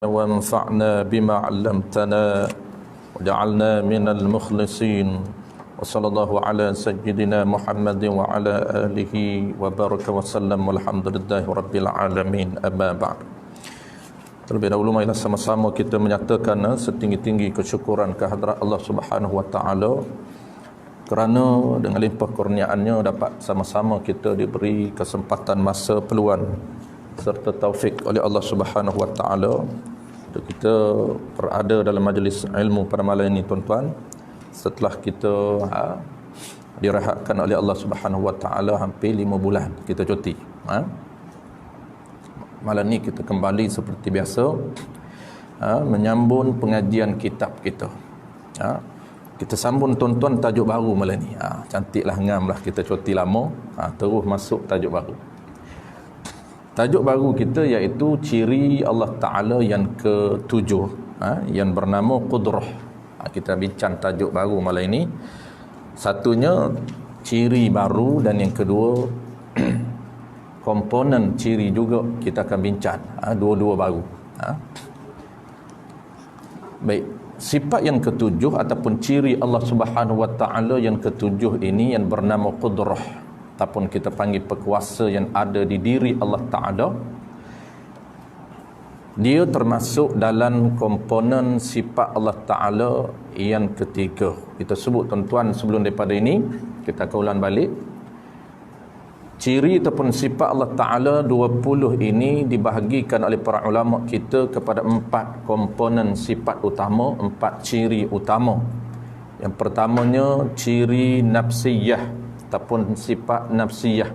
وانفعنا بما علمتنا وجعلنا من المخلصين وصلى الله على سيدنا محمد وعلى آله وبارك وسلم والحمد لله رب العالمين أما بعد. Terlebih dahulu marilah sama-sama kita menyatakan setinggi-tinggi kesyukuran kehadrat Allah Subhanahu wa taala kerana dengan limpah kurniaannya dapat sama-sama kita diberi kesempatan, masa, peluang serta taufik oleh Allah Subhanahu wa taala untuk kita berada dalam majlis ilmu pada malam ini, tuan-tuan, setelah kita direhatkan oleh Allah Subhanahu wa taala hampir 5 bulan kita cuti. Malam ni kita kembali seperti biasa menyambung pengajian kitab kita. Kita sambung, tuan-tuan, tajuk baru malam ni. Cantiklah, ngamlah, kita cuti lama, terus masuk tajuk baru. Tajuk baru kita iaitu ciri Allah Ta'ala yang ke-7, yang bernama Qudrah. Kita bincang tajuk baru malam ini. Satunya ciri baru, dan yang kedua komponen ciri juga kita akan bincang. Dua-dua baru. Baik, sifat yang ke-7 ataupun ciri Allah Subhanahu wa taala yang ke-7 ini yang bernama Qudrah ataupun kita panggil perkuasa yang ada di diri Allah Ta'ala, dia termasuk dalam komponen sifat Allah Ta'ala yang ketiga. Kita sebut, tuan-tuan, sebelum daripada ini kita akan ulang balik. Ciri ataupun sifat Allah Ta'ala 20 ini dibahagikan oleh para ulama kita kepada 4 komponen sifat utama, 4 ciri utama. Yang pertamanya ciri nafsiyah ataupun sifat nafsiyah,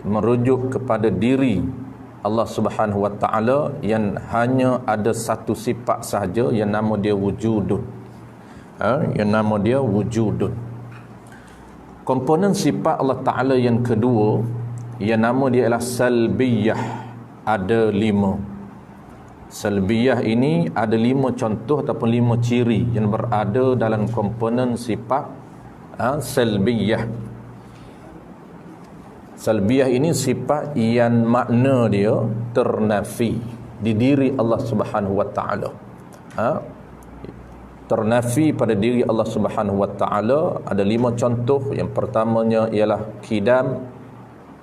merujuk kepada diri Allah Subhanahu wa taala yang hanya ada satu sifat sahaja yang nama dia wujudun. Yang nama dia wujudun. Komponen sifat Allah Taala yang kedua yang nama dia ialah salbiyah, ada 5. Salbiyah ini ada 5 contoh ataupun 5 ciri yang berada dalam komponen sifat salbiyah. Salbiyah ini sifat yang makna dia ternafi di diri Allah Subhanahu wa taala. Ternafi pada diri Allah Subhanahu wa taala ada 5 contoh. Yang pertamanya ialah qidam,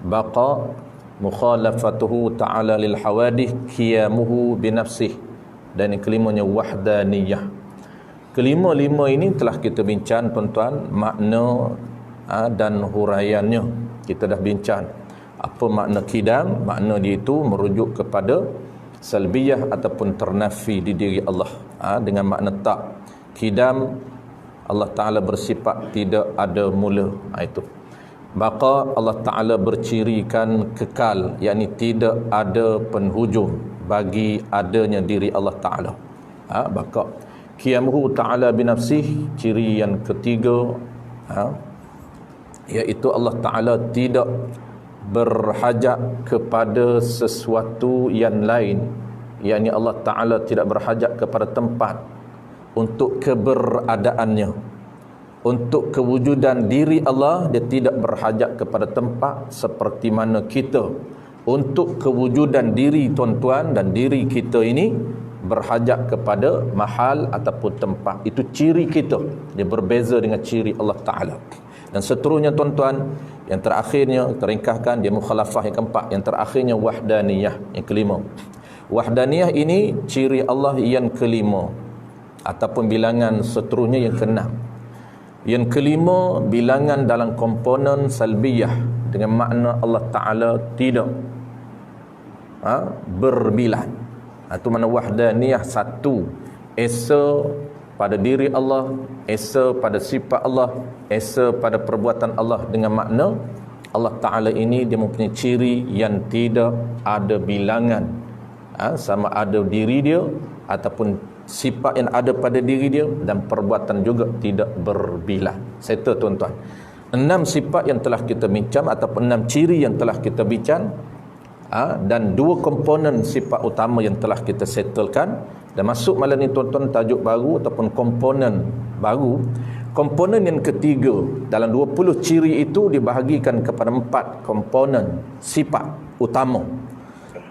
baqa, mukhalafatuhu ta'ala lil hawadith, qiyamuhu bi nafsih, dan yang kelimanya wahdaniyah. Kelima-lima ini telah kita bincang, tuan-tuan, makna dan huraiannya. Kita dah bincang apa makna qidam. Makna dia itu merujuk kepada salbiyah ataupun ternafi di diri Allah, dengan makna tak. Qidam, Allah Ta'ala bersifat tidak ada mula, itu. Baqa, Allah Ta'ala bercirikan kekal, yakni tidak ada penhujung bagi adanya diri Allah Ta'ala. Baqa. Qiyamuhu ta'ala binafsih, ciri yang ketiga, iaitu Allah Ta'ala tidak berhajat kepada sesuatu yang lain, yakni Allah Ta'ala tidak berhajat kepada tempat untuk keberadaannya. Untuk kewujudan diri Allah, dia tidak berhajat kepada tempat seperti mana kita. Untuk kewujudan diri, tuan-tuan, dan diri kita ini berhajat kepada mahal ataupun tempat. Itu ciri kita. Dia berbeza dengan ciri Allah Ta'ala. Dan seterusnya, tuan-tuan, yang terakhirnya teringkaskan dia mukhalafah yang keempat. Yang terakhirnya wahdaniyah, yang kelima. Wahdaniyah ini ciri Allah yang kelima ataupun bilangan seterusnya yang keenam. Yang kelima, bilangan dalam komponen salbiyah, dengan makna Allah Ta'ala tidak berbilang. Itu mana wahdaniyah, satu, esa pada diri Allah, esa pada sifat Allah, esa pada perbuatan Allah, dengan makna Allah Ta'ala ini dia mempunyai ciri yang tidak ada bilangan. Sama ada diri dia ataupun sifat yang ada pada diri dia, dan perbuatan juga tidak berbilang. Settle, tuan-tuan. 6 sifat yang telah kita bincang ataupun 6 ciri yang telah kita bincang, dan 2 komponen sifat utama yang telah kita settlekan. Dan masuk malam ni, tuan-tuan, tajuk baru ataupun komponen baru. Komponen yang ketiga dalam 20 ciri itu dibahagikan kepada 4 komponen sifat utama.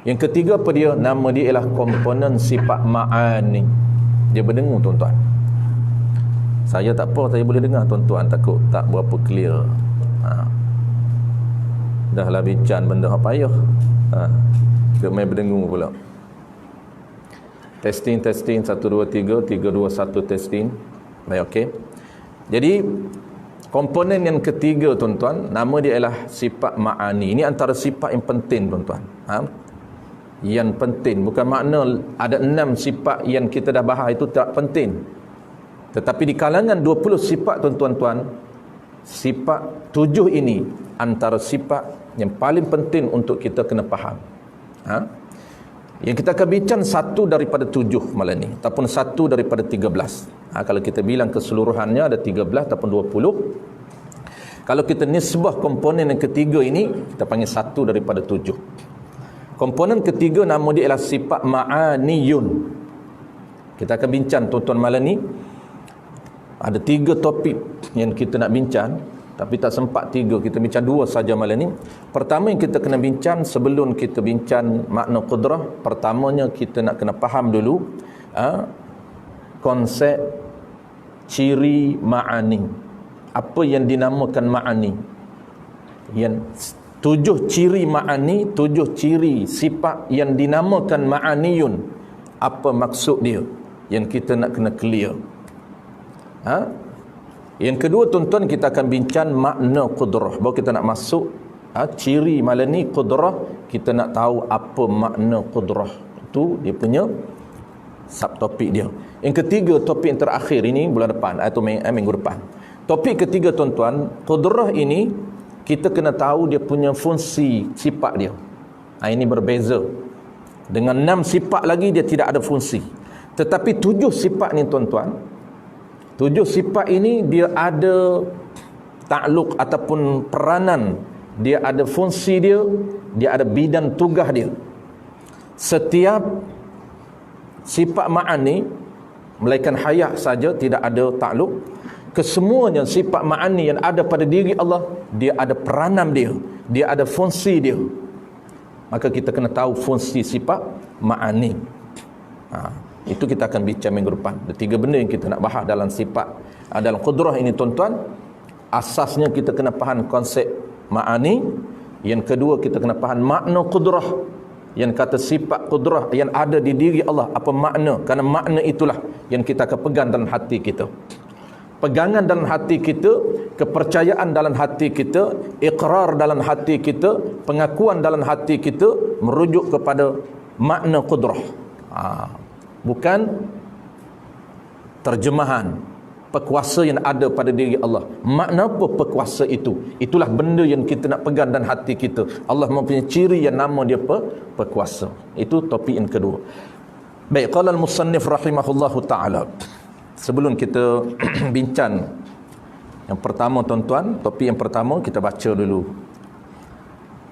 Yang ketiga apa dia? Nama dia ialah komponen sifat ma'ani. Dia berdengung tuan-tuan. Saya tak apa, saya boleh dengar tuan-tuan, takut tak berapa clear. Dah lah bincang benda apa payah. Dia main berdengung pula. Testing 1 2 3 3 2 1 testing. Baik, okey. Jadi komponen yang ketiga tuan-tuan, nama dia ialah sifat ma'ani. Ini antara sifat yang penting tuan-tuan. Yang penting, bukan makna ada 6 sifat yang kita dah bahas itu tak penting. Tetapi di kalangan 20 sifat tuan-tuan, sifat 7 ini antara sifat yang paling penting untuk kita kena faham. Yang kita akan bincang 1 daripada 7 malam ni, ataupun 1 daripada 13. Kalau kita bilang keseluruhannya ada 13 ataupun 20. Kalau kita nisbah komponen yang ketiga ini, kita panggil 1 daripada 7. Komponen ketiga nama dia ialah sifat ma'aniyun. Kita akan bincang tuan-tuan malam ni. Ada 3 topik yang kita nak bincang, tapi tak sempat 3, kita bincang 2 saja malam ni. Pertama yang kita kena bincang sebelum kita bincang makna qudrah, pertamanya kita nak kena faham dulu konsep ciri ma'ani. Apa yang dinamakan ma'ani? Yang 7 ciri ma'ani, 7 ciri sifat yang dinamakan ma'aniyun. Apa maksud dia? Yang kita nak kena clear. Yang kedua tuan-tuan, kita akan bincang makna qudrah. Baru kita nak masuk ciri malam ni qudrah, kita nak tahu apa makna qudrah. Itu dia punya subtopik dia. Yang ketiga, topik yang terakhir ini bulan depan atau minggu depan. Topik ketiga tuan-tuan, qudrah ini kita kena tahu dia punya fungsi sifat dia. Ini berbeza. Dengan 6 sifat lagi dia tidak ada fungsi. Tetapi 7 sifat ni tuan-tuan, 7 sifat ini dia ada takluk ataupun peranan. Dia ada fungsi dia, dia ada bidang tugas dia. Setiap sifat ma'ani, melainkan hayat saja, tidak ada takluk. Kesemuanya sifat ma'ani yang ada pada diri Allah, dia ada peranan dia, dia ada fungsi dia. Maka kita kena tahu fungsi sifat ma'ani. Itu kita akan bincang minggu depan. Ada 3 benda yang kita nak bahas dalam sifat, dalam qudrah ini tuan-tuan. Asasnya kita kena faham konsep ma'ani. Yang kedua, kita kena faham makna qudrah. Yang kata sifat qudrah yang ada di diri Allah, apa makna? Kerana makna itulah yang kita akan pegang dalam hati kita. Pegangan dalam hati kita, kepercayaan dalam hati kita, iqrar dalam hati kita, pengakuan dalam hati kita merujuk kepada makna qudrah. Bukan terjemahan pekuasa yang ada pada diri Allah. Makna apa pekuasa itu? Itulah benda yang kita nak pegang dalam hati kita. Allah mempunyai ciri yang nama dia pekuasa. Itu topik yang kedua. Baik, qala al-musannif rahimahullahu ta'ala. Sebelum kita bincang yang pertama tuan-tuan, topik yang pertama kita baca dulu.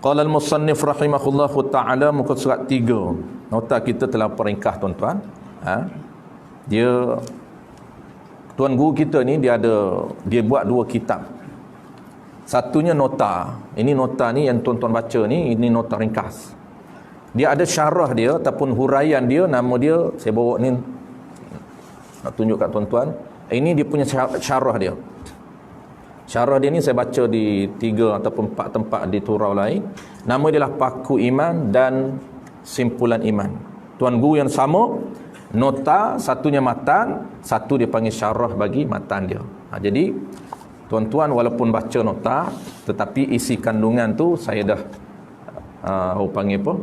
Qala al-musannif rahimahullahu ta'ala, muka surat 3. Nota kita telah peringkah tuan-tuan. Dia tuan guru kita ni dia buat 2 kitab. Satunya nota. Ini nota ni yang tuan-tuan baca ni, ini nota ringkas. Dia ada syarah dia ataupun huraian dia, nama dia saya bawa ni nak tunjuk kat tuan-tuan. Ini dia punya syarah dia. Syarah dia ni saya baca di 3 ataupun 4 tempat di turau lain. Nama dia adalah Paku Iman dan Simpulan Iman. Tuan guru yang sama, nota, satunya matan, satu dia panggil syarah bagi matan dia. Jadi tuan-tuan walaupun baca nota, tetapi isi kandungan tu saya dah panggil apa?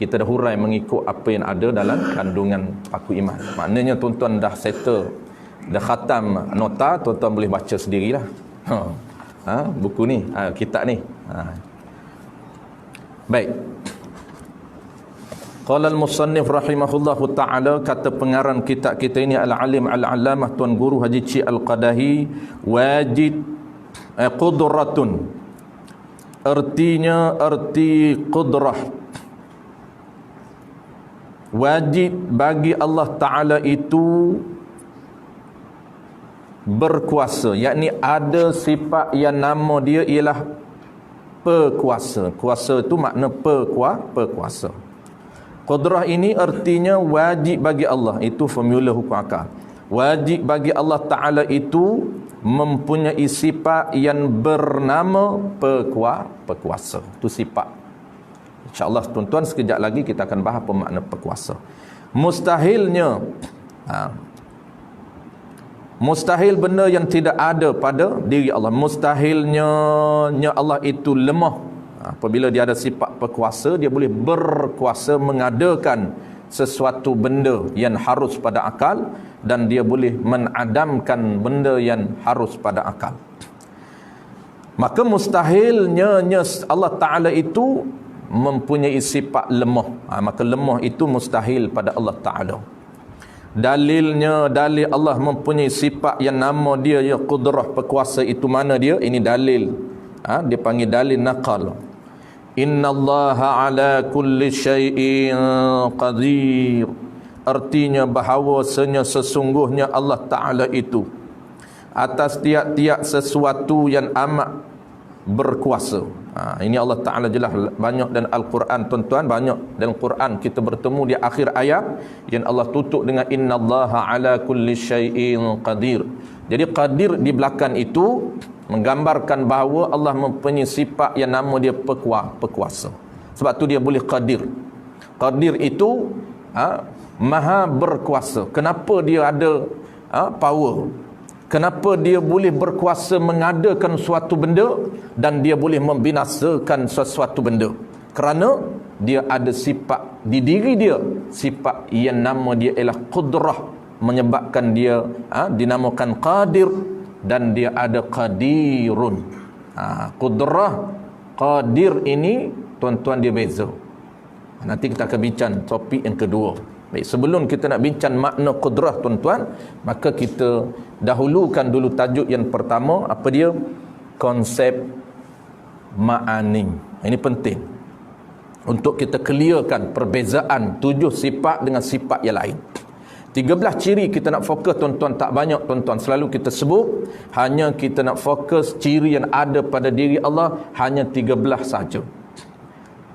Kita dah hurai mengikut apa yang ada dalam kandungan Paku Iman. Maknanya tuan-tuan dah settle, dah khatam nota, tuan-tuan boleh baca sendirilah. Buku ni, kitab ni. Baik. Qala al-musannif rahimahullahu ta'ala, kata pengarang kitab kita ini al-alim al-allamah Tuan Guru Haji Cik Al-Qadahi, wajid qudratun. Artinya arti qudrah, wajib bagi Allah Ta'ala itu berkuasa, yakni ada sifat yang nama dia ialah pekuasa. Kuasa itu makna perkuasa. Qudrah ini artinya wajib bagi Allah. Itu formula hukum akal. Wajib bagi Allah Ta'ala itu mempunyai sifat yang bernama pekuasa. Itu sifat. InsyaAllah tuan-tuan sekejap lagi kita akan bahas apa makna pekuasa. Mustahilnya mustahil benda yang tidak ada pada diri Allah. Mustahilnya Allah itu lemah. Apabila dia ada sifat berkuasa, dia boleh berkuasa mengadakan sesuatu benda yang harus pada akal, dan dia boleh menadamkan benda yang harus pada akal. Maka mustahilnya Allah Ta'ala itu mempunyai sifat lemah. Maka lemah itu mustahil pada Allah Ta'ala. Dalilnya, dalil Allah mempunyai sifat yang nama dia ya qudrah, berkuasa, itu mana dia? Ini dalil. Dia panggil dalil naqal. Innallaha ala kulli syai'in qadir. Artinya bahawasanya sesungguhnya Allah Ta'ala itu atas tiap-tiap sesuatu yang amat berkuasa. Ini Allah Ta'ala jelas banyak dalam Al-Quran, tuan-tuan. Banyak dalam Quran kita bertemu di akhir ayat yang Allah tutup dengan innallaha ala kulli syai'in qadir. Jadi qadir di belakang itu menggambarkan bahawa Allah mempunyai sifat yang nama dia pekuasa. Sebab tu dia boleh qadir. Qadir itu maha berkuasa. Kenapa dia ada power? Kenapa dia boleh berkuasa mengadakan suatu benda dan dia boleh membinasakan sesuatu benda? Kerana dia ada sifat di diri dia, sifat yang nama dia ialah qudrah, menyebabkan dia dinamakan qadir, dan dia ada qadirun. Qudrah, qadir ini tuan-tuan dia beza. Nanti kita akan bincang topik yang kedua. Baik, sebelum kita nak bincang makna qudrah tuan-tuan, maka kita dahulukan dulu tajuk yang pertama. Apa dia? Konsep ma'ani. Ini penting untuk kita clearkan perbezaan 7 sifat dengan sifat yang lain. 13 ciri kita nak fokus tuan-tuan, tak banyak tuan-tuan. Selalu kita sebut, hanya kita nak fokus ciri yang ada pada diri Allah, hanya 13 saja.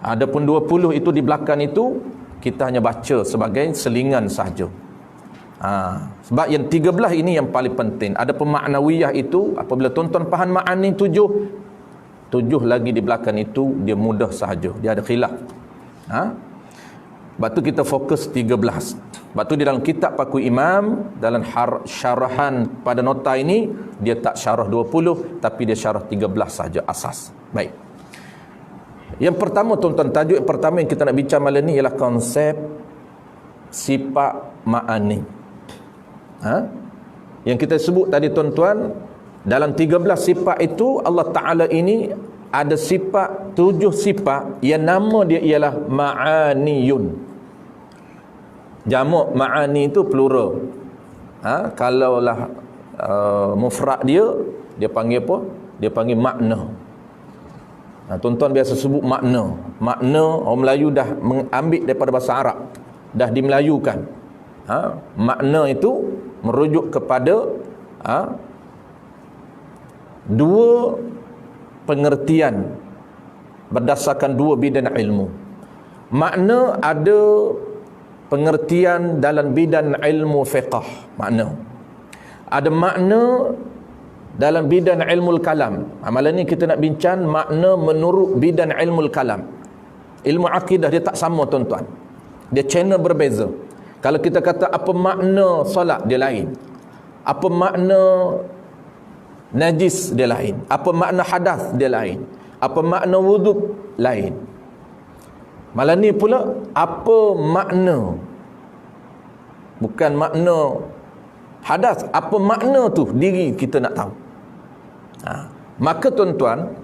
Adapun 20 itu di belakang itu kita hanya baca sebagai selingan saja. Sebab yang 13 ini yang paling penting. Ada pemaknawiyah itu, apabila tuan-tuan faham ma'ani 7 lagi di belakang itu dia mudah sahaja. Dia ada khilaf. Sebab tu kita fokus 13. Sebab tu di dalam kitab Paku Imam, dalam syarahan pada nota ini, dia tak syarah 20, tapi dia syarah 13 saja asas. Baik. Yang pertama tuan-tuan, tajuk yang pertama yang kita nak bincang malam ni ialah konsep sifat ma'ani. Yang kita sebut tadi tuan-tuan, dalam 13 sifat itu Allah Ta'ala ini ada sifat, 7 sifat yang nama dia ialah ma'aniyun. Jamak ma'ani itu plural. Kalaulah mufrad dia panggil apa? Dia panggil makna. Tuan-tuan biasa sebut makna. Makna orang Melayu dah mengambil daripada bahasa Arab, dah dimelayukan. Makna itu merujuk kepada dua pengertian berdasarkan dua bidang ilmu. Makna ada pengertian dalam bidang ilmu fiqh, makna. Ada makna dalam bidang ilmu kalam. Malam ni kita nak bincang makna menurut bidang ilmu kalam. Ilmu akidah dia tak sama tuan-tuan. Dia channel berbeza. Kalau kita kata apa makna solat, dia lain. Apa makna najis, dia lain. Apa makna hadas, dia lain. Apa makna wuduk, lain. Malam ni pula apa makna, bukan makna hadas, apa makna tu diri kita nak tahu. Maka tuan-tuan,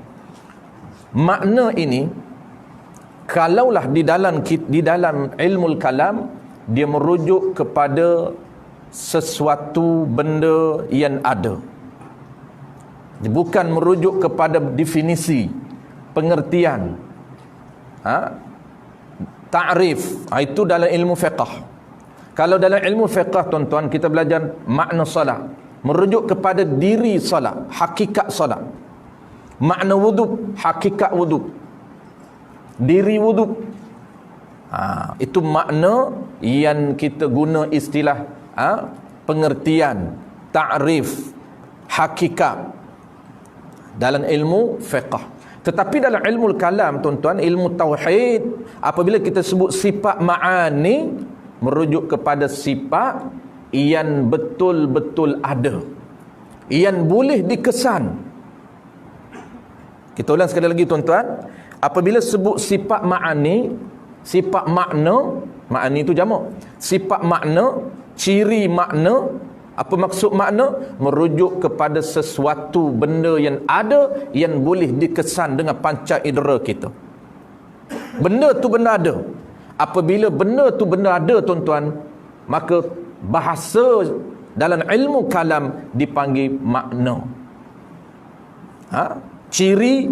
makna ini kalaulah di dalam ilmu kalam, dia merujuk kepada sesuatu benda yang ada. Dia bukan merujuk kepada definisi, pengertian, ta'rif. Itu dalam ilmu fiqh. Kalau dalam ilmu fiqh tuan-tuan, kita belajar makna solat, merujuk kepada diri solat, hakikat solat. Makna wuduk, hakikat wuduk, diri wuduk. Itu makna yang kita guna istilah pengertian, ta'rif, hakikat dalam ilmu fiqh. Tetapi dalam ilmu kalam, tuan-tuan, ilmu tauhid, apabila kita sebut sifat ma'ani, merujuk kepada sifat yang betul-betul ada, yang boleh dikesan. Kita ulang sekali lagi, tuan-tuan. Apabila sebut sifat ma'ani, sifat makna, ma'ani itu jamak, sifat makna, ciri makna, apa maksud makna? Merujuk kepada sesuatu benda yang ada, yang boleh dikesan dengan panca indera kita. Benda tu benda ada. Apabila benda tu benda ada, tuan-tuan, maka bahasa dalam ilmu kalam dipanggil makna. Ciri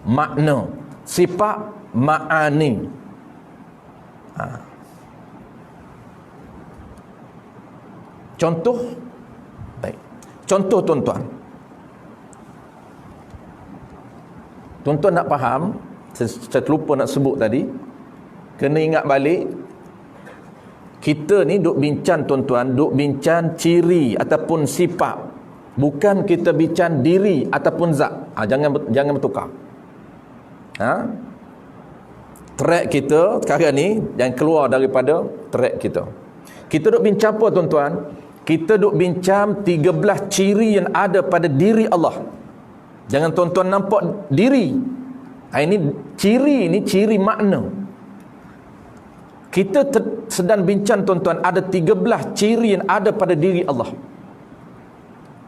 makna, sifat ma'ani. Contoh, baik. Contoh, tuan-tuan. Tuan-tuan nak faham, saya terlupa nak sebut tadi, kena ingat balik, kita ni duk bincang, tuan-tuan, duk bincang ciri ataupun sifat, bukan kita bincang diri ataupun zat. Jangan bertukar. Track kita sekarang ni jangan keluar daripada track kita. Kita duk bincang apa, tuan-tuan? Kita duk bincang 13 ciri yang ada pada diri Allah. Jangan tuan-tuan nampak diri. Ini ciri, ini ciri makna. Kita sedang bincang, tuan-tuan, ada 13 ciri yang ada pada diri Allah.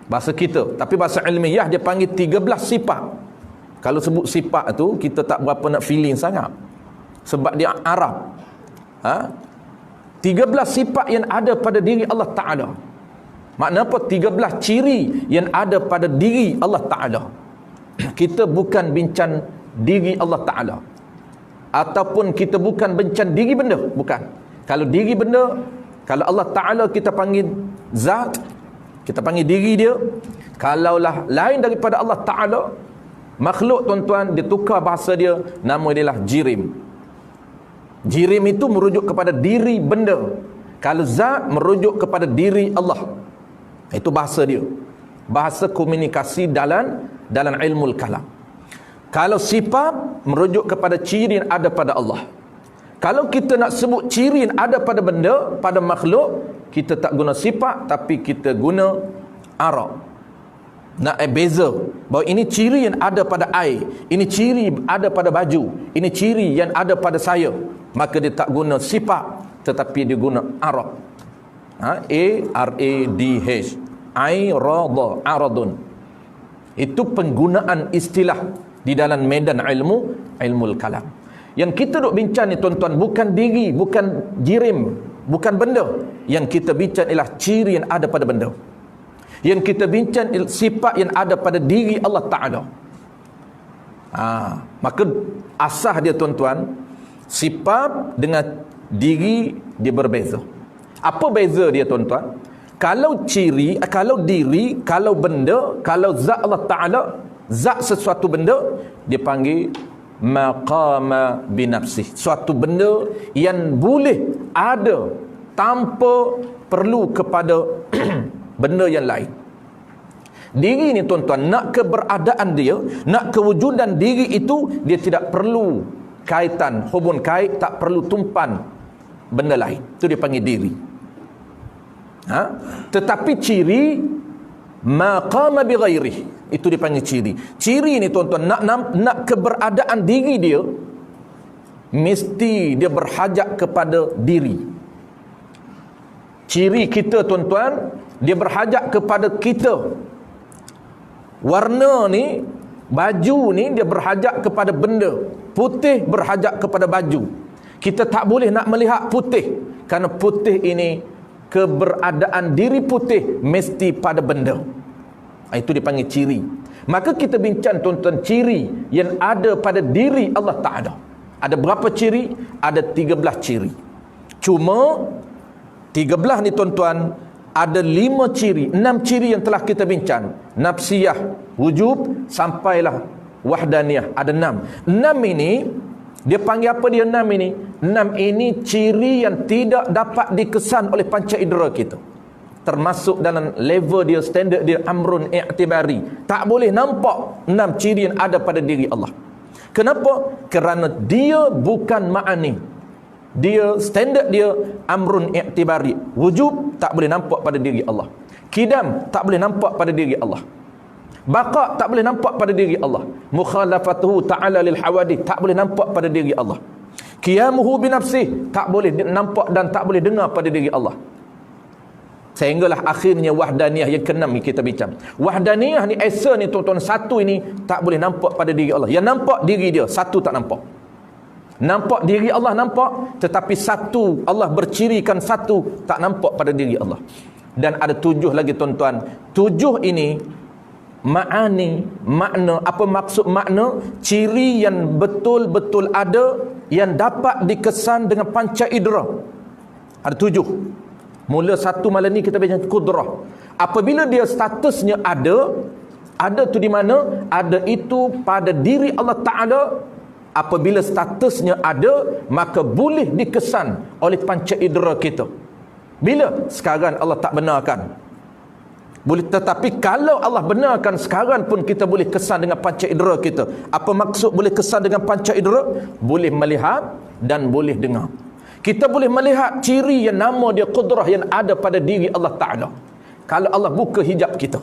Bahasa kita, tapi bahasa ilmiah dia panggil 13 sifat. Kalau sebut sifat tu, kita tak berapa nak feeling sangat, sebab dia Arab. 13 sifat yang ada pada diri Allah Ta'ala. Makna apa? 13 ciri yang ada pada diri Allah Ta'ala. Kita bukan bincang diri Allah Ta'ala, ataupun kita bukan bincang diri benda. Bukan. Kalau diri benda, kalau Allah Ta'ala kita panggil zat, kita panggil diri dia. Kalaulah lain daripada Allah Ta'ala, makhluk, tuan-tuan, dia tukar bahasa dia, nama dia lah jirim. Jirim itu merujuk kepada diri benda. Kalau zat merujuk kepada diri Allah. Itu bahasa dia. Bahasa komunikasi dalam ilmu kalam. Kalau sifat merujuk kepada ciri yang ada pada Allah. Kalau kita nak sebut ciri yang ada pada benda, pada makhluk, kita tak guna sifat, tapi kita guna arab. Nak beza bahawa ini ciri yang ada pada air, ini ciri ada pada baju, ini ciri yang ada pada saya, maka dia tak guna sifat, tetapi dia guna arab. A-R-A-D-H, aradun. Itu penggunaan istilah di dalam medan ilmu kalam. Yang kita duk bincang ni, tuan-tuan, bukan diri, bukan jirim, bukan benda. Yang kita bincang ialah ciri yang ada pada benda. Yang kita bincang sifat yang ada pada diri Allah Ta'ala. Maka asas dia, tuan-tuan, sifat dengan diri dia berbeza. Apa beza dia, tuan-tuan? Kalau ciri, kalau diri, kalau benda, kalau zat Allah Ta'ala, zat sesuatu benda, dia panggil maqama binafsih. Suatu benda yang boleh ada tanpa perlu kepada benda yang lain. Diri ni, tuan-tuan, nak keberadaan dia, nak kewujudan diri itu, dia tidak perlu kaitan, hubun kait, tak perlu tumpan benda lain. Itu dia panggil diri. Tetapi ciri maqama bi ghairih, itu dipanggil ciri. Ciri ni, tuan-tuan, nak keberadaan diri dia, mesti dia berhajat kepada diri. Ciri kita, tuan-tuan, dia berhajat kepada kita. Warna ni, baju ni, dia berhajat kepada benda. Putih berhajat kepada baju. Kita tak boleh nak melihat putih, kerana putih ini, keberadaan diri putih mesti pada benda. Itu dipanggil ciri. Maka kita bincang, tuan-tuan, ciri yang ada pada diri Allah Ta'ala. Ada berapa ciri? Ada 13 ciri. Cuma 13 ni, tuan-tuan, ada 5 ciri, 6 ciri yang telah kita bincang. Nafsiyah, wujub, sampailah wahdaniyah. Ada 6. 6 ini Dia panggil apa dia 6 ini? 6 ini ciri yang tidak dapat dikesan oleh panca indera kita. Termasuk dalam level dia, standard dia, amrun i'tibari. Tak boleh nampak 6 ciri yang ada pada diri Allah. Kenapa? Kerana dia bukan ma'ani. Dia, standard dia amrun i'tibari. Wujub tak boleh nampak pada diri Allah. Kidam tak boleh nampak pada diri Allah. Baqa tak boleh nampak pada diri Allah. Mukhalafatuhu ta'ala lil hawadith tak boleh nampak pada diri Allah. Qiyamuhu binafsih tak boleh nampak dan tak boleh dengar pada diri Allah. Sehinggalah akhirnya wahdaniyah yang ke-6 kita bincang. Wahdaniyah ni esa ni tuan-tuan, satu ini tak boleh nampak pada diri Allah. Yang nampak diri dia, satu tak nampak. Nampak diri Allah nampak, tetapi satu Allah bercirikan satu tak nampak pada diri Allah. Dan ada 7 lagi tuan-tuan. 7 ini ma'ani, makna, apa maksud makna? Ciri yang betul-betul ada, yang dapat dikesan dengan panca indera. Ada 7. Mula 1 malam ni kita bincang kudrah. Apabila dia statusnya ada tu di mana? Ada itu pada diri Allah Ta'ala. Apabila statusnya ada, maka boleh dikesan oleh panca indera kita. Bila? Sekarang Allah tak benarkan. Boleh, tetapi kalau Allah benarkan sekarang pun kita boleh kesan dengan panca indera kita. Apa maksud boleh kesan dengan panca indera? Boleh melihat dan boleh dengar. Kita boleh melihat ciri yang nama dia qudrah yang ada pada diri Allah Ta'ala kalau Allah buka hijab kita.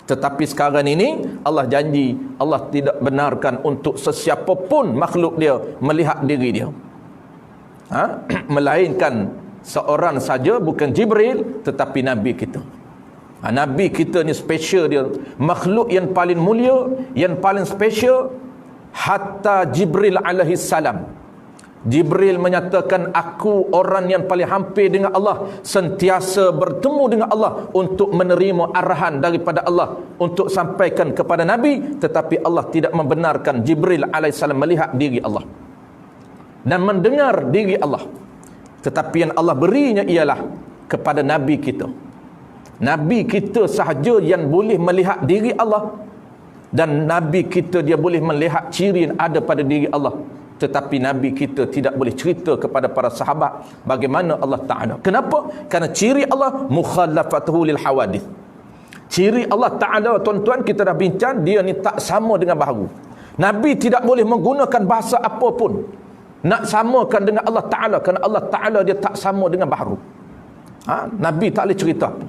Tetapi sekarang ini Allah janji, Allah tidak benarkan untuk sesiapa pun makhluk dia melihat diri dia. Melainkan seorang saja, bukan Jibril, tetapi Nabi kita. Nabi kita ni special dia, makhluk yang paling mulia, yang paling special. Hatta Jibril alaihi salam, Jibril menyatakan, aku orang yang paling hampir dengan Allah, sentiasa bertemu dengan Allah untuk menerima arahan daripada Allah untuk sampaikan kepada Nabi. Tetapi Allah tidak membenarkan Jibril alaihi salam melihat diri Allah dan mendengar diri Allah. Tetapi yang Allah berinya ialah kepada Nabi kita. Nabi kita sahaja yang boleh melihat diri Allah, dan Nabi kita dia boleh melihat ciri yang ada pada diri Allah. Tetapi Nabi kita tidak boleh cerita kepada para sahabat bagaimana Allah Ta'ala. Kenapa? Kerana ciri Allah mukhalafatuhu lil hawadith. Ciri Allah Ta'ala, tuan-tuan, kita dah bincang, dia ni tak sama dengan baharu. Nabi tidak boleh menggunakan bahasa apa pun nak samakan dengan Allah Ta'ala, kerana Allah Ta'ala dia tak sama dengan baharu. Nabi tak boleh cerita apa.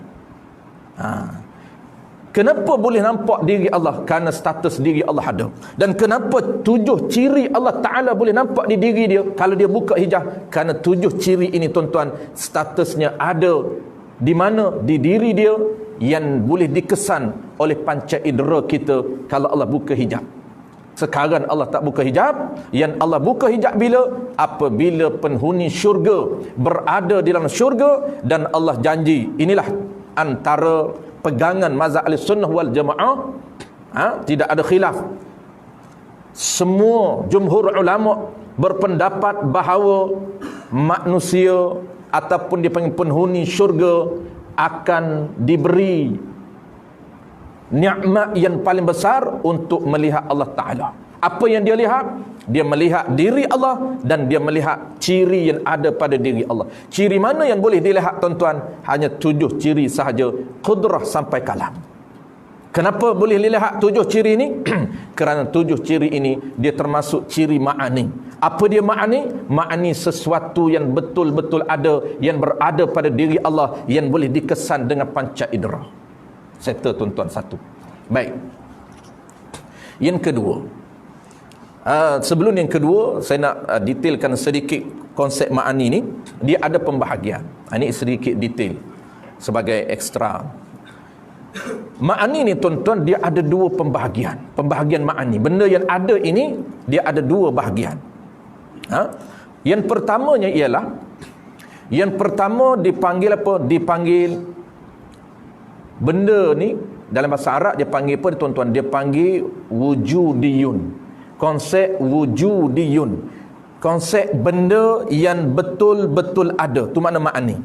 Kenapa boleh nampak diri Allah? Kerana status diri Allah ada. Dan kenapa 7 ciri Allah Ta'ala boleh nampak di diri dia kalau dia buka hijab? Kerana 7 ciri ini, tuan-tuan, statusnya ada di mana? Di diri dia, yang boleh dikesan oleh panca indera kita kalau Allah buka hijab. Sekarang Allah tak buka hijab. Yang Allah buka hijab bila? Apabila penghuni syurga berada di dalam syurga, dan Allah janji, inilah antara pegangan mazhab Ahlussunnah wal Jamaah, tidak ada khilaf. Semua jumhur ulama berpendapat bahawa manusia ataupun dipanggil penghuni syurga akan diberi nikmat yang paling besar untuk melihat Allah Ta'ala. Apa yang dia lihat? Dia melihat diri Allah dan dia melihat ciri yang ada pada diri Allah. Ciri mana yang boleh dilihat, tuan-tuan? Hanya 7 ciri sahaja, qudrah sampai kalam. Kenapa boleh dilihat 7 ciri ini? Kerana 7 ciri ini dia termasuk ciri ma'ani. Apa dia ma'ani? Ma'ani sesuatu yang betul-betul ada, yang berada pada diri Allah, yang boleh dikesan dengan panca indera. Settle, tuan-tuan, satu. Baik. Yang kedua, sebelum yang kedua, saya nak detailkan sedikit konsep ma'ani ni. Dia ada pembahagian. Ini sedikit detail sebagai ekstra. Ma'ani ni, tuan-tuan, dia ada 2 pembahagian. Pembahagian ma'ani, benda yang ada ini, dia ada 2 bahagian. Yang pertamanya ialah, yang pertama dipanggil apa? Dipanggil benda ni dalam bahasa Arab dia panggil apa, tuan-tuan? Dia panggil wujudiyun. Konsep wujudiyun, konsep benda yang betul-betul ada. Tu makna ma'ani.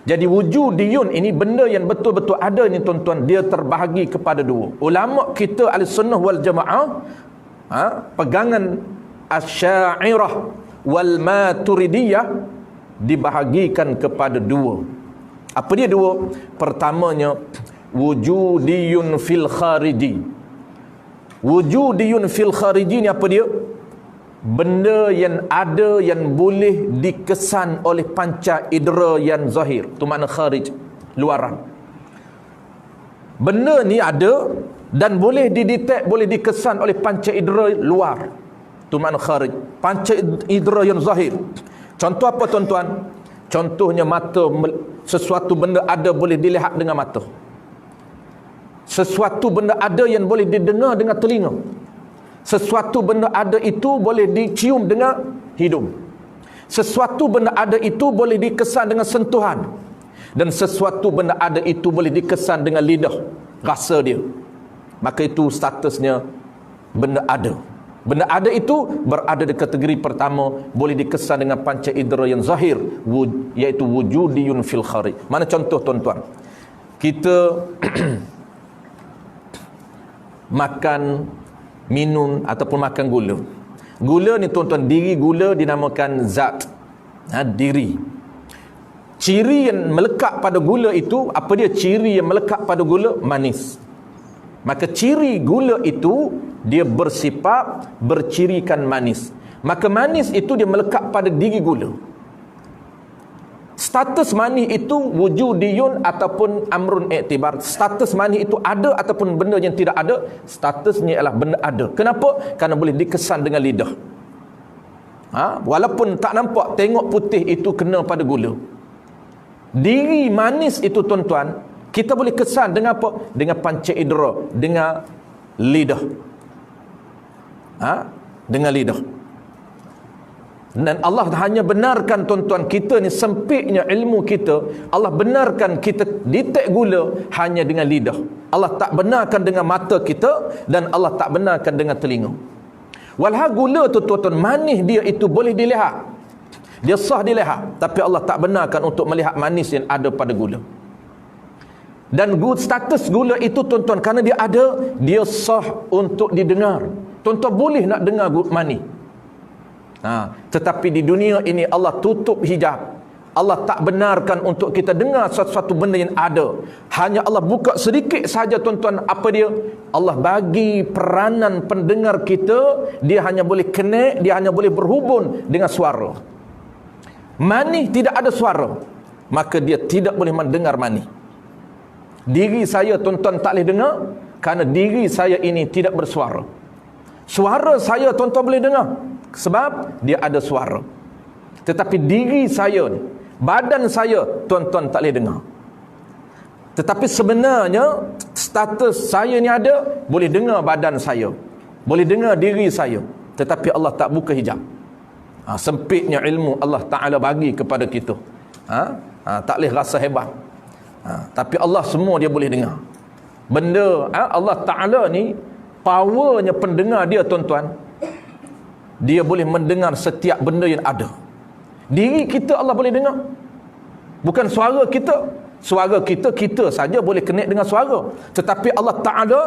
Jadi wujudiyun ini, benda yang betul-betul ada ni, tuan-tuan, dia terbahagi kepada 2. Ulama kita Ahlussunnah wal Jamaah, pegangan Asy'ariyah wal Maturidiyah dibahagikan kepada dua. Apa dia dua? Pertamanya, wujudiyun fil khariji. Wujudiyun fil khariji ni apa dia? Benda yang ada yang boleh dikesan oleh panca indera yang zahir. Tu makna kharij, luaran. Benda ni ada dan boleh didetek, boleh dikesan oleh panca indera luar. Tu makna kharij, panca indera yang zahir. Contoh apa tuan-tuan? Contohnya mata, sesuatu benda ada boleh dilihat dengan mata. Sesuatu benda ada yang boleh didengar dengan telinga. Sesuatu benda ada itu boleh dicium dengan hidung. Sesuatu benda ada itu boleh dikesan dengan sentuhan. Dan sesuatu benda ada itu boleh dikesan dengan lidah, rasa dia. Maka itu statusnya benda ada. Benda ada itu berada di kategori pertama, boleh dikesan dengan panca indera yang zahir, iaitu wujudiyun fil kharij. Mana contoh tuan-tuan? Kita makan, minum ataupun makan gula. Gula ni tuan-tuan, diri gula dinamakan zat. Diri. Ciri yang melekat pada gula itu, apa dia ciri yang melekat pada gula? Manis. Maka ciri gula itu dia bersifat bercirikan manis. Maka manis itu dia melekat pada diri gula. Status manis itu wujudiyun ataupun amrun iktibar. Status manis itu ada ataupun benda yang tidak ada, statusnya ialah benda ada. Kenapa? Kerana boleh dikesan dengan lidah. Walaupun tak nampak, tengok putih itu kena pada gula. Diri manis itu tuan-tuan, kita boleh kesan dengan apa? Dengan panca indera, dengan lidah. Dengan lidah. Dan Allah hanya benarkan tuan-tuan, kita ni sempitnya ilmu kita, Allah benarkan kita detek gula hanya dengan lidah. Allah tak benarkan dengan mata kita, dan Allah tak benarkan dengan telinga. Walhal gula tu tuan-tuan, manis dia itu boleh dilihat, dia sah dilihat, tapi Allah tak benarkan untuk melihat manis yang ada pada gula. Dan status gula itu tuan-tuan, kerana dia ada, dia sah untuk didengar. Tuan-tuan boleh nak dengar manis. Tetapi di dunia ini Allah tutup hijab. Allah tak benarkan untuk kita dengar sesuatu benda yang ada. Hanya Allah buka sedikit saja tuan-tuan, apa dia? Allah bagi peranan pendengar kita, dia hanya boleh connect, dia hanya boleh berhubung dengan suara. Manis tidak ada suara, maka dia tidak boleh mendengar manis. Diri saya tuan-tuan tak boleh dengar, kerana diri saya ini tidak bersuara. Suara saya tuan-tuan boleh dengar, sebab dia ada suara. Tetapi diri saya, badan saya, tuan-tuan tak boleh dengar. Tetapi sebenarnya status saya ni ada, boleh dengar badan saya, boleh dengar diri saya. Tetapi Allah tak buka hijab. Sempitnya ilmu Allah Ta'ala bagi kepada kita. Tak boleh rasa hebat. Tapi Allah semua dia boleh dengar. Benda Allah Ta'ala ni, powernya pendengar dia tuan-tuan, dia boleh mendengar setiap benda yang ada. Diri kita Allah boleh dengar, bukan suara kita. Suara kita, kita saja boleh connect dengan suara. Tetapi Allah Ta'ala,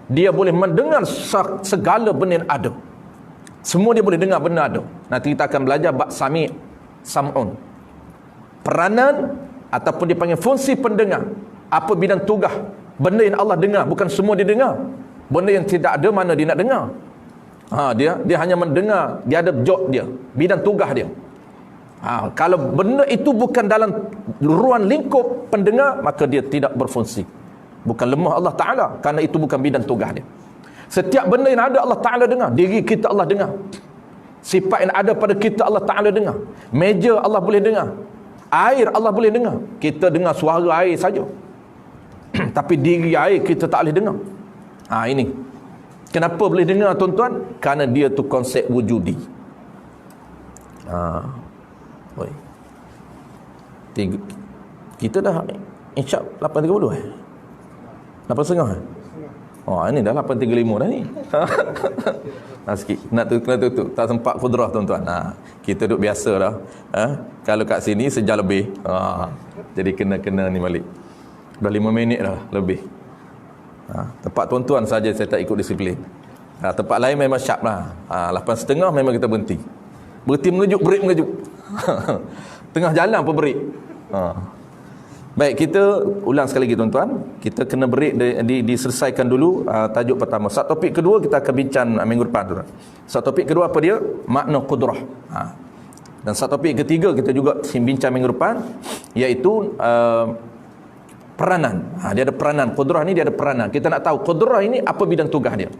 dia boleh mendengar segala benda yang ada. Semua dia boleh dengar benda ada. Nanti kita akan belajar bab sami', sam'un. Peranan ataupun dipanggil fungsi pendengar. Apa bidang tugas benda yang Allah dengar, bukan semua dia dengar. Benda yang tidak ada, mana dia nak dengar? Dia hanya mendengar, dia ada job dia, bidang tugas dia. Kalau benda itu bukan dalam ruang lingkup pendengar, maka dia tidak berfungsi. Bukan lemah Allah Ta'ala, kerana itu bukan bidang tugas dia. Setiap benda yang ada Allah Ta'ala dengar. Diri kita Allah dengar. Sifat yang ada pada kita Allah Ta'ala dengar. Meja Allah boleh dengar. Air Allah boleh dengar. Kita dengar suara air saja. Tapi diri air kita tak boleh dengar. Ini. Kenapa boleh dengar tuan-tuan? Kerana dia tu konsep wujudi. Kita dah insya 8.30 8.30 ini dah 8.35 dah ni. Sikit kena tutup, tak sempat kudrah tuan-tuan. Kita duduk biasa dah. Kalau kat sini sejam lebih. Jadi kena ni balik. Dah 5 minit dah lebih. Tempat tuan-tuan saja saya tak ikut disiplin. Tempat lain memang sharp lah. 8.30 memang kita berhenti. Berhenti mengejut, break mengejut. Tengah jalan pun break. Baik, kita ulang sekali lagi tuan-tuan. Kita kena break diselesaikan dulu tajuk pertama. Satu topik kedua kita akan bincang minggu depan tuan. Satu topik kedua apa dia? Makna qudrah. Dan satu topik ketiga kita juga bincang minggu depan, iaitu peranan. Dia ada peranan. Qudrah ni dia ada peranan. Kita nak tahu qudrah ini apa bidang tugas dia.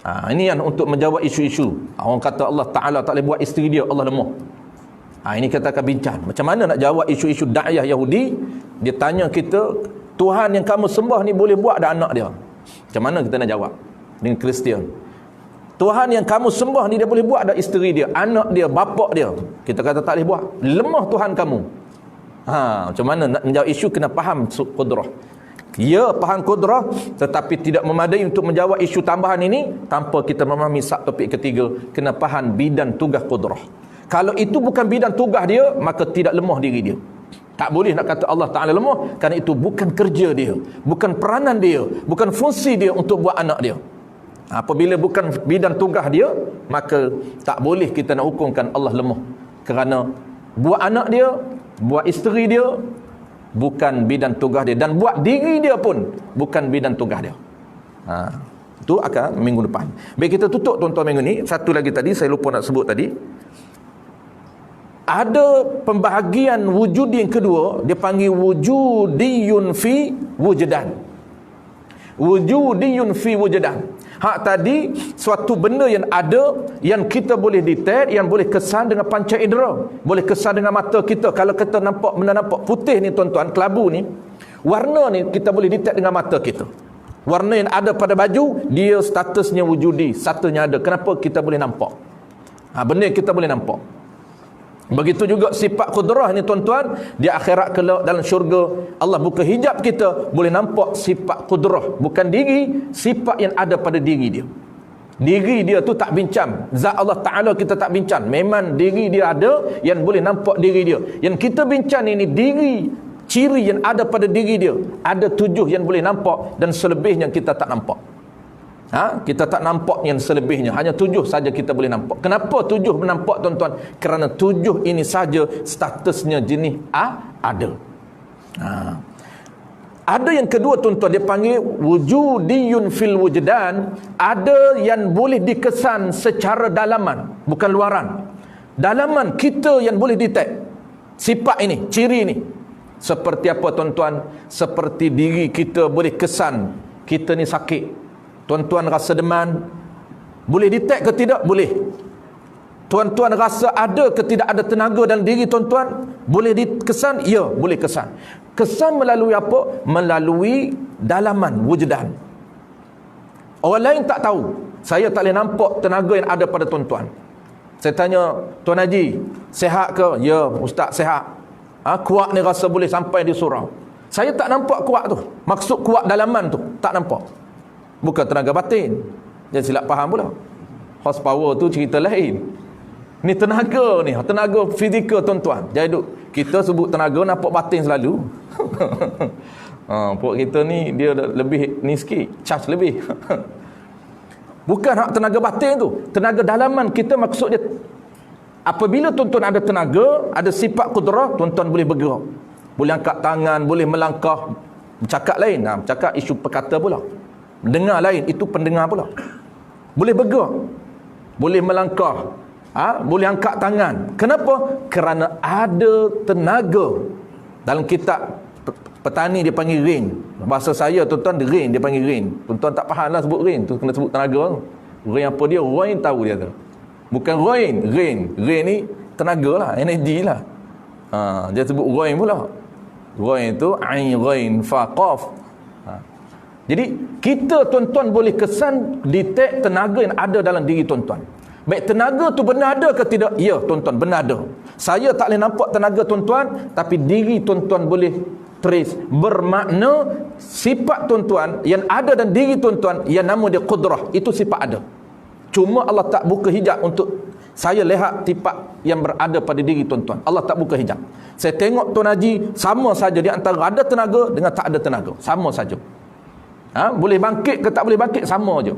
Ini yang untuk menjawab isu-isu. Orang kata Allah Ta'ala tak boleh buat isteri dia, Allah lemah. Ini kita akan bincang. Macam mana nak jawab isu-isu da'iyah Yahudi. Dia tanya kita, Tuhan yang kamu sembah ni boleh buat ada anak dia. Macam mana kita nak jawab dengan Kristian? Tuhan yang kamu sembah ni dia boleh buat ada isteri dia, anak dia, bapak dia. Kita kata tak boleh buat. Lemah Tuhan kamu. Macam mana nak menjawab isu, kena faham qudrah. Ya, faham qudrah, tetapi tidak memadai untuk menjawab isu tambahan ini tanpa kita memahami topik ketiga, kena faham bidang tugas qudrah. Kalau itu bukan bidang tugas dia, maka tidak lemah diri dia. Tak boleh nak kata Allah Ta'ala lemah, kerana itu bukan kerja dia, bukan peranan dia, bukan fungsi dia untuk buat anak dia. Apabila bukan bidang tugas dia, maka tak boleh kita nak hukumkan Allah lemah, kerana buat anak dia, buat isteri dia bukan bidang tugas dia, dan buat diri dia pun bukan bidang tugas dia. Itu akan minggu depan. Baik, kita tutup tuan-tuan minggu ni. Satu lagi tadi saya lupa nak sebut tadi. Ada pembahagian wujudi yang kedua, dia panggil wujudiyun fi wujdan. Wujudiyun fi wujdan. Hak tadi suatu benda yang ada, yang kita boleh detect, yang boleh kesan dengan panca indera, boleh kesan dengan mata kita. Kalau kita nampak benda nampak putih ni tuan-tuan, kelabu ni, warna ni kita boleh detect dengan mata kita. Warna yang ada pada baju, dia statusnya wujudi, statusnya ada. Kenapa kita boleh nampak? Benda yang kita boleh nampak. Begitu juga sifat qudrah ni tuan-tuan, di akhirat kelak dalam syurga Allah buka hijab kita, boleh nampak sifat qudrah, bukan diri, sifat yang ada pada diri dia. Diri dia tu tak bincang, zat Allah Ta'ala kita tak bincang. Memang diri dia ada, yang boleh nampak diri dia. Yang kita bincang ini diri, ciri yang ada pada diri dia. Ada 7 yang boleh nampak, dan selebihnya kita tak nampak. Kita tak nampak yang selebihnya. Hanya 7 saja kita boleh nampak. Kenapa 7 menampak tuan-tuan? Kerana 7 ini saja statusnya jenis ada. Ada yang kedua tuan-tuan, dia panggil wujudiyun fil wujdan. Ada yang boleh dikesan secara dalaman, bukan luaran. Dalaman kita yang boleh detect sifat ini, ciri ini. Seperti apa tuan-tuan? Seperti diri kita boleh kesan kita ni sakit. Tuan-tuan rasa demam, boleh detect ke tidak? Boleh. Tuan-tuan rasa ada ke tidak ada tenaga dalam diri tuan-tuan? Boleh dikesan? Ya, boleh kesan. Kesan melalui apa? Melalui dalaman wujdan. Orang lain tak tahu. Saya tak boleh nampak tenaga yang ada pada tuan-tuan. Saya tanya, Tuan Haji, sihat ke? Ya, Ustaz sihat. Kuat ni rasa boleh sampai di surau. Saya tak nampak kuat tu. Maksud kuat dalaman tu, tak nampak. Bukan tenaga batin. Jangan silap faham pula. Horsepower tu cerita lain. Ni tenaga ni, tenaga fizikal tuan-tuan. Jadi kita sebut tenaga, nampak batin selalu. Pok kita ni dia lebih ni sikit, charge lebih. Bukan hak tenaga batin tu, tenaga dalaman kita. Maksud dia, apabila tuan-tuan ada tenaga, ada sifat qudrah, tuan-tuan boleh bergerak, boleh angkat tangan, boleh melangkah. Bercakap lain, bercakap isu perkata pula. Dengar lain, itu pendengar pula. Boleh bergerak, boleh melangkah, boleh angkat tangan. Kenapa? Kerana ada tenaga. Dalam kitab petani dia panggil rain. Bahasa saya tuan-tuan, rain, dia panggil rain. Tuan-tuan tak faham lah sebut rain tu, kena sebut tenaga tu. Rain apa dia? Rain tahu dia tu. Bukan rain, rain. Rain ni tenaga lah, energi lah. Dia sebut rain pula. Rain tu ain, rain, fa, qaf. Jadi kita tuan-tuan boleh kesan, detect tenaga yang ada dalam diri tuan-tuan. Baik, tenaga tu benar ada ke tidak? Ya tuan-tuan, benar ada. Saya tak boleh nampak tenaga tuan-tuan, tapi diri tuan-tuan boleh trace. Bermakna sifat tuan-tuan yang ada dalam diri tuan-tuan, yang nama dia qudrah, itu sifat ada. Cuma Allah tak buka hijab untuk saya lihat sifat yang berada pada diri tuan-tuan. Allah tak buka hijab. Saya tengok Tuan Haji, sama saja di antara ada tenaga dengan tak ada tenaga, sama saja. Boleh bangkit ke tak boleh bangkit, sama je.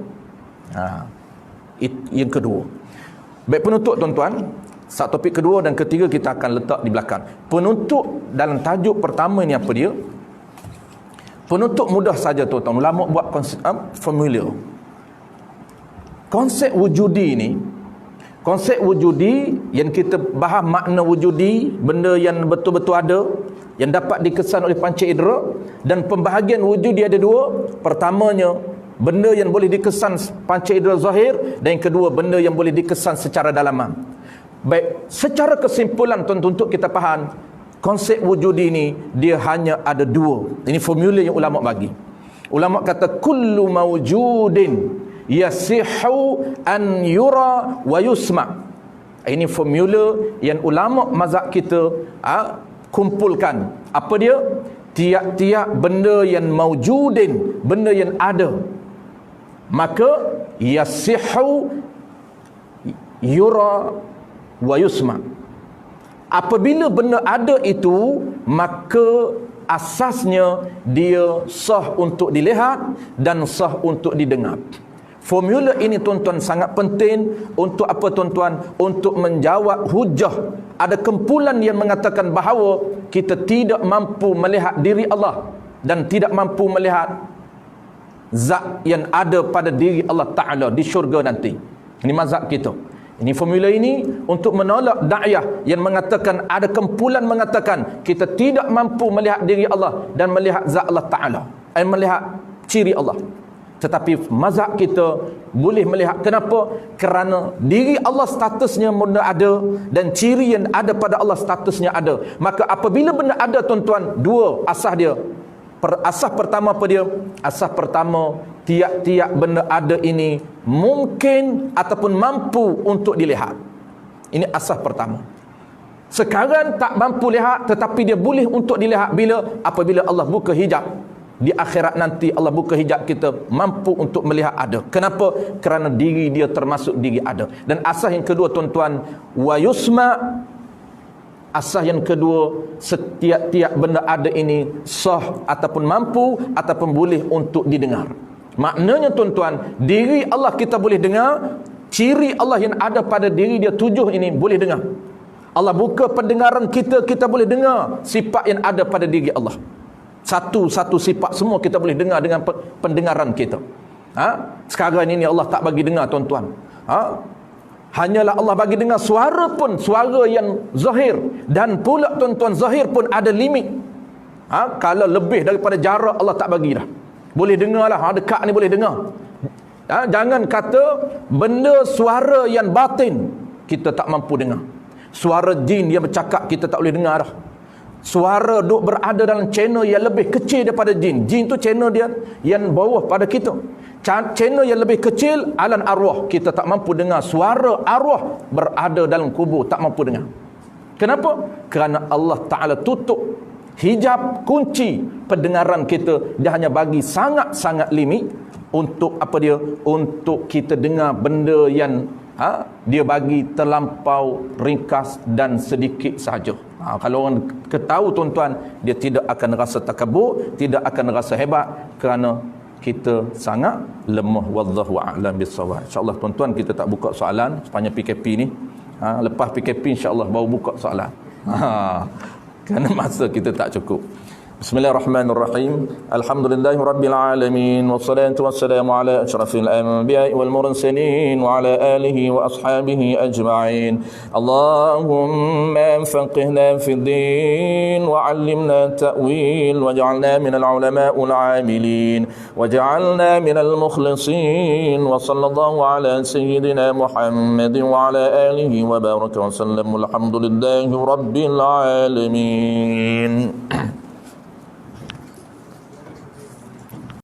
Yang kedua. Baik penutup tuan-tuan, topik kedua dan ketiga kita akan letak di belakang. Penutup dalam tajuk pertama ni apa dia? Penutup mudah saja tuan-tuan. Ulama buat konsep familiar. Konsep wujudi ni, konsep wujudi yang kita bahas makna wujudi, benda yang betul-betul ada, yang dapat dikesan oleh panca indera, dan pembahagian wujud dia ada dua. Pertamanya, benda yang boleh dikesan panca indera zahir, dan yang kedua, benda yang boleh dikesan secara dalaman. Baik, secara kesimpulan tuan-tuan untuk kita faham, konsep wujud ini dia hanya ada dua. Ini formula yang ulama bagi. Ulama kata kullu mawjudin yasihu an yura wa yusma. Ini formula yang ulama mazhab kita kumpulkan. Apa dia? Tiap-tiap benda yang mawjudin, benda yang ada, maka yasihu yura wa yusma. Apabila benda ada itu, maka asasnya dia sah untuk dilihat dan sah untuk didengar. Formula ini tuan-tuan sangat penting untuk apa tuan-tuan? Untuk menjawab hujah. Ada kumpulan yang mengatakan bahawa kita tidak mampu melihat diri Allah dan tidak mampu melihat zat yang ada pada diri Allah Ta'ala di syurga nanti. Ini mazhab kita. Ini formula ini untuk menolak da'iyah yang mengatakan, ada kumpulan mengatakan kita tidak mampu melihat diri Allah dan melihat zat Allah Ta'ala, melihat ciri Allah. Tetapi mazhab kita boleh melihat. Kenapa? Kerana diri Allah statusnya benda ada dan ciri yang ada pada Allah statusnya ada. Maka apabila benda ada tuan-tuan, dua asas dia. Asas pertama apa dia? Asas pertama, tiap-tiap benda ada ini mungkin ataupun mampu untuk dilihat. Ini asas pertama. Sekarang tak mampu lihat, tetapi dia boleh untuk dilihat bila? Apabila Allah buka hijab. Di akhirat nanti Allah buka hijab, kita mampu untuk melihat ada. Kenapa? Kerana diri dia termasuk diri ada. Dan asas yang kedua tuan-tuan, wa yusma. Asas yang kedua, setiap-tiap benda ada ini sah ataupun mampu ataupun boleh untuk didengar. Maknanya tuan-tuan, diri Allah kita boleh dengar, ciri Allah yang ada pada diri dia tujuh ini boleh dengar. Allah buka pendengaran kita, kita boleh dengar sifat yang ada pada diri Allah. Satu-satu sifat semua kita boleh dengar dengan pendengaran kita. Sekarang ini Allah tak bagi dengar tuan-tuan. Hanyalah Allah bagi dengar suara pun, suara yang zahir. Dan pula tuan-tuan, zahir pun ada limit. Kalau lebih daripada jarak Allah tak bagi dah. Boleh dengar lah, dekat ni boleh dengar. Jangan kata benda suara yang batin kita tak mampu dengar. Suara jin yang bercakap kita tak boleh dengar dah. Suara duk berada dalam channel yang lebih kecil daripada jin. Jin tu channel dia yang bawah pada kita. Channel yang lebih kecil, alam arwah. Kita tak mampu dengar suara arwah berada dalam kubur. Tak mampu dengar. Kenapa? Kerana Allah Ta'ala tutup hijab, kunci pendengaran kita. Dia hanya bagi sangat-sangat limit untuk apa dia? Untuk kita dengar benda yang dia bagi terlampau ringkas dan sedikit sahaja. Kalau orang ketahu tuan-tuan, dia tidak akan rasa takabur, tidak akan rasa hebat, kerana kita sangat lemah. Wallahu a'lam bissawab. InsyaAllah tuan-tuan kita tak buka soalan sepanjang PKP ni. Lepas PKP insyaAllah baru buka soalan. Kerana masa kita tak cukup. Bismillahirrahmanirrahim. Alhamdulillahi rabbil alamin, wassalatu wassalamu ala asyrafil anbiya'i wal mursalin wa ala alihi wa ashabihi ajma'in. Allahumma faqihna fid din wa 'allimna ta'wil waj'alna minal ulama'il 'amilin waj'alna minal mukhlisin wa sallallahu ala sayyidina Muhammadin wa ala alihi wa baraka wa sallam. Alhamdulillahi rabbil alamin.